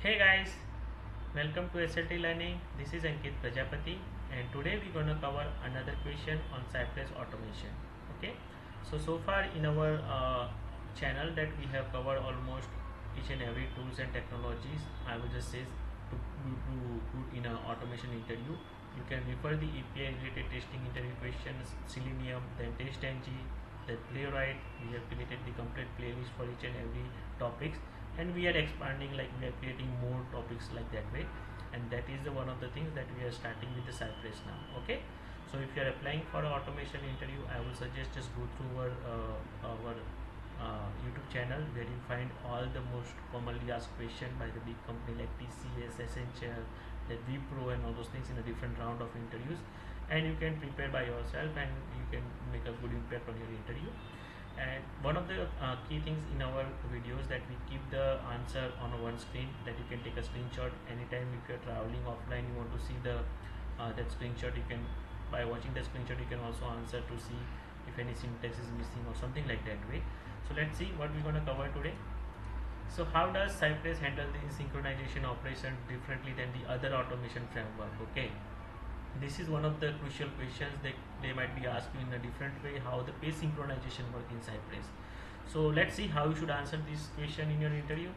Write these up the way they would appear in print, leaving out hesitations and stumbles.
Hey guys, welcome to SLT Learning. This is Ankit Prajapati, and today we're going to cover another question on Cypress automation. Okay, so far in our channel that we have covered almost each and every tools and technologies. I will just say to put in an automation interview. You can refer the API related testing interview questions, Selenium, then TestNG, then Playwright. We have created the complete playlist for each and every topics, and we are expanding, like we are creating more topics like that way, and that is the one of the things that we are starting with the Cypress now. Okay, so if you are applying for an automation interview, I will suggest just go through our YouTube channel, where you find all the most commonly asked question by the big company like TCS, Essential, the Wipro and all those things in a different round of interviews, and you can prepare by yourself and you can make a good impact on your interview. And one of the key things in our videos that we keep the answer on one screen, that you can take a screenshot anytime. If you're traveling offline, you want to see the that screenshot, you can, by watching the screenshot, you can also answer to see if any syntax is missing or something like that way. So let's see what we're going to cover today. So how does Cypress handle the synchronization operation differently than the other automation framework? Okay, this is one of the crucial questions that they might be asked you in a different way, how the page synchronization work in Cypress. So let's see how you should answer this question in your interview.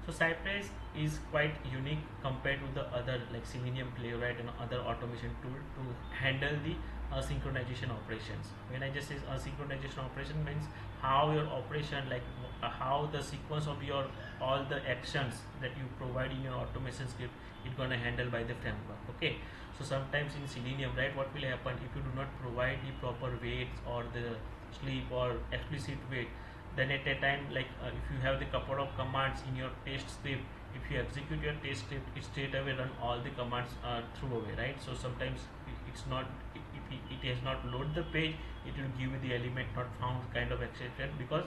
So Cypress is quite unique compared to the other like Selenium, Playwright and other automation tool to handle the asynchronization operations. When I just say asynchronization operation, means how your operation, like how the sequence of your all the actions that you provide in your automation script is gonna handle by the framework. Okay, so sometimes in Selenium, right, what will happen if you do not provide the proper weights or the sleep or explicit weight, then at a time, like if you have the couple of commands in your test script, if you execute your test script, it straight away run all the commands through away, right? So sometimes it's not, if it has not load the page, it will give you the element not found kind of exception, because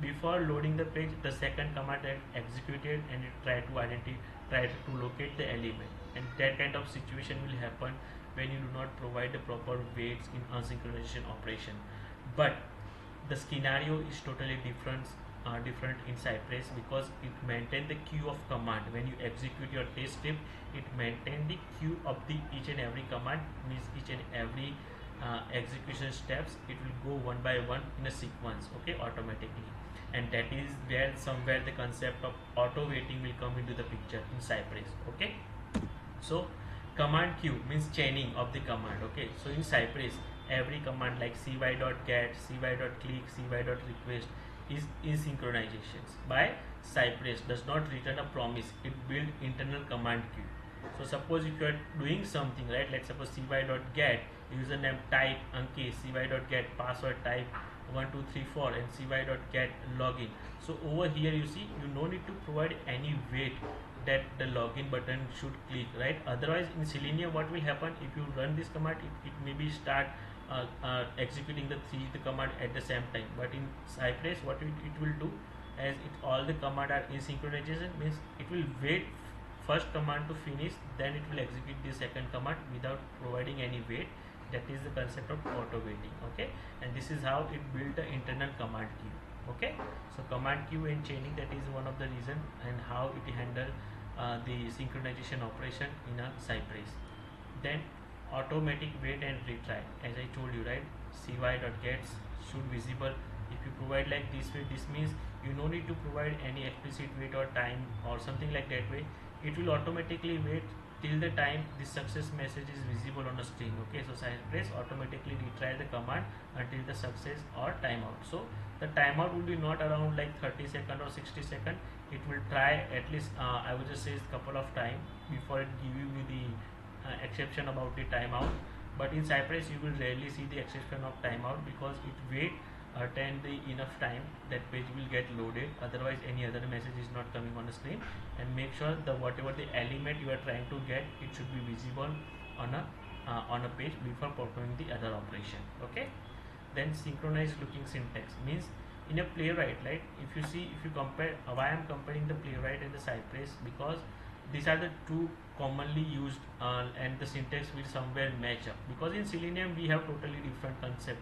before loading the page, the second command had executed and it try to locate the element, and that kind of situation will happen when you do not provide the proper weights in asynchronization operation. But the scenario is totally different in Cypress, because it maintains the queue of command. When you execute your test script, it maintains the queue of the each and every command, means each and every execution steps, it will go one by one in a sequence, okay, automatically. And that is where somewhere the concept of auto waiting will come into the picture in Cypress. Okay, so command queue means chaining of the command. Okay, so in Cypress, every command like cy.get, cy.click, cy.request is synchronizations by Cypress, does not return a promise, it build internal command queue. So suppose if you are doing something, right, let's suppose cy.get, username type Ankit, cy.get password type 1234 and cy.get login. So over here you see, you no need to provide any weight that the login button should click, right? Otherwise in Selenium, what will happen if you run this command, it maybe start executing the command at the same time. But in Cypress, what it will do, as it all the command are in synchronization, means it will wait first command to finish, then it will execute the second command without providing any wait. That is the concept of auto waiting. Okay, and this is how it built the internal command queue. Okay, so command queue and chaining, that is one of the reason and how it handle the synchronization operation in a Cypress. Then automatic wait and retry, as I told you, right, cy.gets should visible. If you provide like this way, this means you no need to provide any explicit wait or time or something like that way. It will automatically wait till the time the success message is visible on the screen. Okay, so Cypress automatically retry the command until the success or timeout. So the timeout will be not around like 30 seconds or 60 seconds. It will try at least I would just say a couple of times before it give you the exception about the timeout. But in Cypress, you will rarely see the exception of timeout, because it wait attend the enough time that page will get loaded, otherwise any other message is not coming on the screen. And make sure the whatever the element you are trying to get, it should be visible on a page before performing the other operation. Okay, then synchronized looking syntax means in a Playwright, right, if you see, if you compare, why I am comparing the Playwright and the Cypress, because these are the two commonly used and the syntax will somewhere match up, because in Selenium we have totally different concept,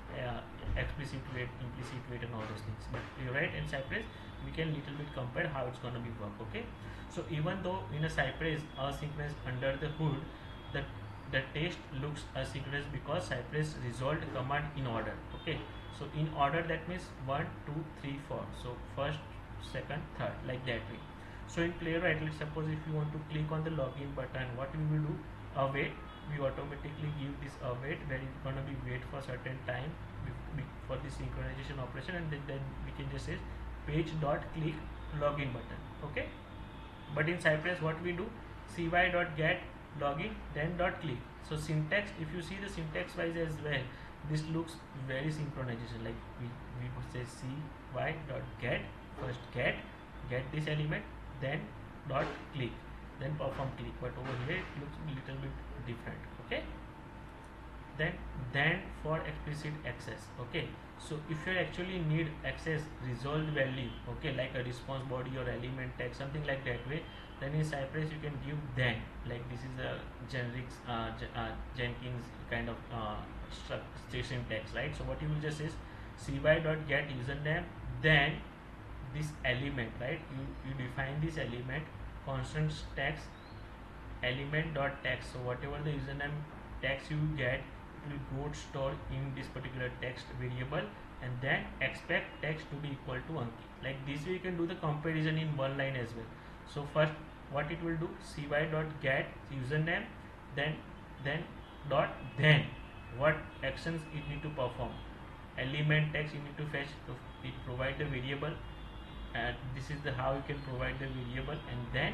explicit weight, implicit weight and all those things. But Playwright and Cypress, we can little bit compare how it's gonna be work. Okay, so even though in a Cypress asynchronous under the hood, the the test looks asynchronous because Cypress resolved command in order. Okay, so in order that means 1 2 3 4, so first, second, third, like that way. So in Playwright, let's suppose if you want to click on the login button, what we will do, await, we automatically give this await where it's gonna be wait for certain time for the synchronization operation, and then we can just say page.click login button. Okay, but in Cypress what we do, cy.get login then .click. So syntax, if you see the syntax wise as well, this looks very synchronization, like we would say cy.get, first get this element, then .click, then perform click, but over here it looks a little bit different. Okay, then for explicit access. Okay, so if you actually need access resolved value, okay, like a response body or element tag, something like that way, then in Cypress you can give then, like this is a generic Jenkins kind of station text, right? So what you will just is cy.get username, then this element, right? You define this element, constant text element dot text. So whatever the username text you get, it will go store in this particular text variable, and then expect text to be equal to Ankit. Like this way you can do the comparison in one line as well. So first what it will do, cy.get username, then what actions it need to perform, element text you need to fetch, to it provide the variable, and this is the how you can provide the variable, and then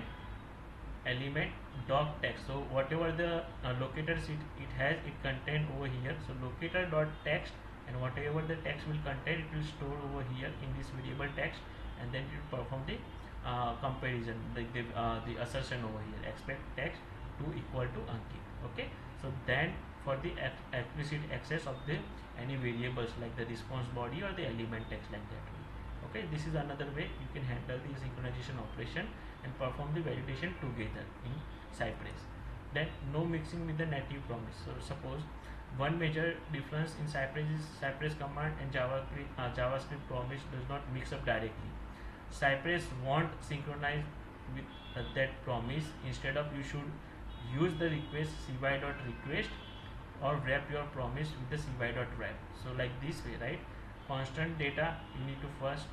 element doc text. So whatever the locators it has, it contain over here. So locator dot text, and whatever the text will contain, it will store over here in this variable text, and then it will perform the comparison, the assertion over here, expect text to equal to Ankit. Okay, so then for the explicit access of the any variables like the response body or the element text, like that way. Okay, this is another way you can handle the synchronization operation and perform the validation together in Cypress. Then no mixing with the native promise. So suppose one major difference in Cypress is Cypress command and JavaScript promise does not mix up directly. Cypress won't synchronize with that promise. Instead of, you should use the request cy.request or wrap your promise with the cy.wrap. So like this way, right? Constant data, you need to first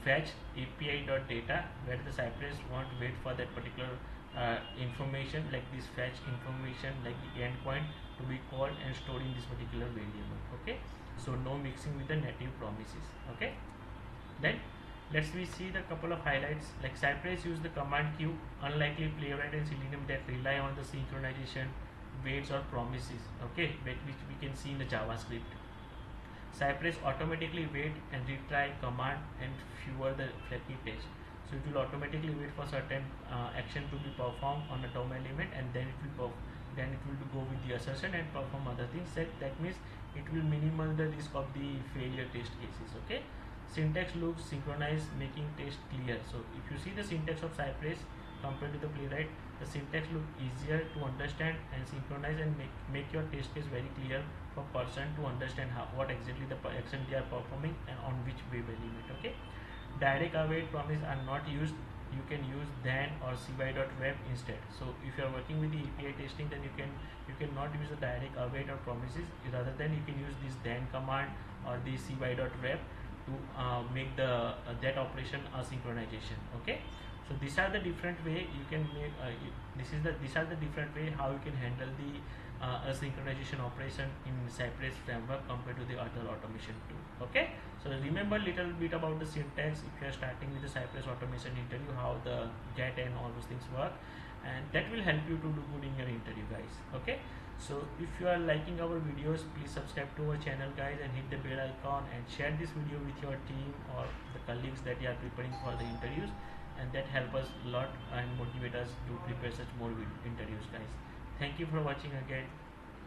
fetch API.data, where the Cypress won't wait for that particular information, like this fetch information, like the endpoint to be called and stored in this particular variable. Okay, so no mixing with the native promises. Okay, then let's we see the couple of highlights. Like Cypress use the command queue, unlikely Playwright and Selenium that rely on the synchronization, waits or promises. Okay, which we can see in the JavaScript. Cypress automatically wait and retry command and fewer the flaky text. So it will automatically wait for certain action to be performed on a DOM element, and then it will go with the assertion and perform other things. That means it will minimize the risk of the failure test cases. Okay, syntax looks synchronized, making test clear. So if you see the syntax of Cypress compared to the Playwright, the syntax look easier to understand and synchronize, and make your test case very clear for person to understand what exactly the action they are performing and on which web element. Okay, direct await promise are not used. You can use then or cy.wrap instead. So if you are working with the API testing, then you cannot use the direct await or promises. Rather than you can use this then command or the cy.wrap to make the that operation asynchronization. Okay, so these are the different way you can make these are the different way how you can handle the asynchronization operation in Cypress framework compared to the other automation tool. Okay, so remember little bit about the syntax if you are starting with the Cypress automation interview, how the get and all those things work, and that will help you to do good in your interview, guys. Okay, so if you are liking our videos, please subscribe to our channel, guys, and hit the bell icon, and share this video with your team or the colleagues that you are preparing for the interviews, and that help us a lot and motivate us to prepare such more interviews, guys. Thank you for watching again.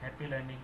Happy learning.